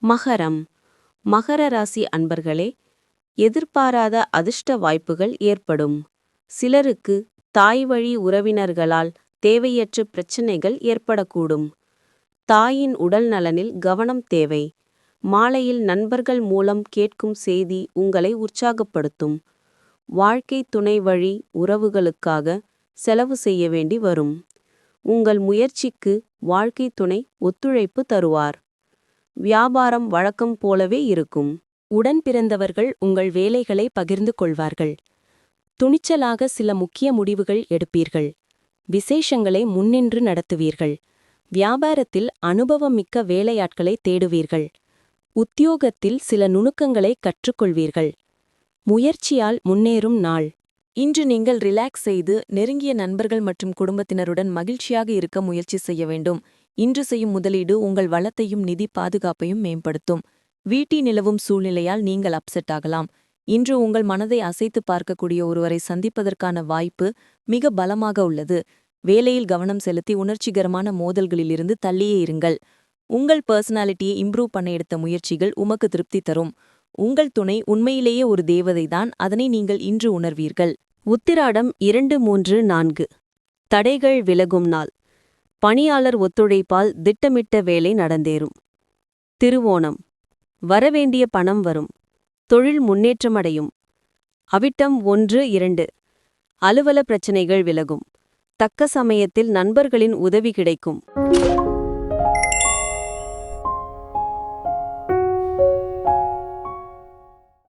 மகரம். மகர ராசி அன்பர்களே, எதிர்பாராத அதிர்ஷ்ட வாய்ப்புகள் ஏற்படும். சிலருக்கு தாய்வழி உறவினர்களால் தேவையற்ற பிரச்சனைகள் ஏற்படக்கூடும். தாயின் உடல் நலனில் கவனம் தேவை. மாலையில் நண்பர்கள் மூலம் கேட்கும் செய்தி உங்களை உற்சாகப்படுத்தும். வாழ்க்கை துணை வழி உறவுகளுக்காக செலவு செய்ய வேண்டி வரும். உங்கள் முயற்சிக்கு வாழ்க்கை துணை ஒத்துழைப்பு தருவார். வியாபாரம் வழக்கம் போலவே இருக்கும். உடன் பிறந்தவர்கள் உங்கள் வேலைகளை பகிர்ந்து கொள்வார்கள். துணிச்சலாக சில முக்கிய முடிவுகள் எடுப்பீர்கள். விசேஷங்களை முன்னின்று நடத்துவீர்கள். வியாபாரத்தில் அனுபவமிக்க வேலையாட்களை தேடுவீர்கள். உத்தியோகத்தில் சில நுணுக்கங்களை கற்றுக்கொள்வீர்கள். முயற்சியால் முன்னேறும் நாள். இன்று நீங்கள் ரிலாக்ஸ் செய்து நெருங்கிய நண்பர்கள் மற்றும் குடும்பத்தினருடன் மகிழ்ச்சியாக இருக்க முயற்சி செய்ய வேண்டும். இன்று செய்யும் முதலீடு உங்கள் வளத்தையும் நிதி பாதுகாப்பையும் மேம்படுத்தும். வீட்டில் நிலவும் சூழ்நிலையால் நீங்கள் அப்செட் ஆகலாம். இன்று உங்கள் மனதை அசைத்து பார்க்கக்கூடிய ஒருவரை சந்திப்பதற்கான வாய்ப்பு மிக பலமாக உள்ளது. வேலையில் கவனம் செலுத்தி உணர்ச்சிகரமான மோதல்களிலிருந்து தள்ளியே இருங்கள். உங்கள் பர்சனாலிட்டியை இம்ப்ரூவ் பண்ண எடுத்த முயற்சிகள் உமக்கு திருப்தி தரும். உங்கள் துணை உண்மையிலேயே ஒரு தேவதைதான், அதனை நீங்கள் இன்று உணர்வீர்கள். உத்திராடம் 2, 3, 4. தடைகள் விலகும் நாள். பணியாளர் ஒத்துழைப்பால் திட்டமிட்ட வேலை நடந்தேறும். திருவோணம். வரவேண்டிய பணம் வரும். தொழில் முன்னேற்றமடையும். அவிட்டம் 1, 2. அலுவல பிரச்சனைகள் விலகும். தக்க சமயத்தில் நண்பர்களின் உதவி கிடைக்கும்.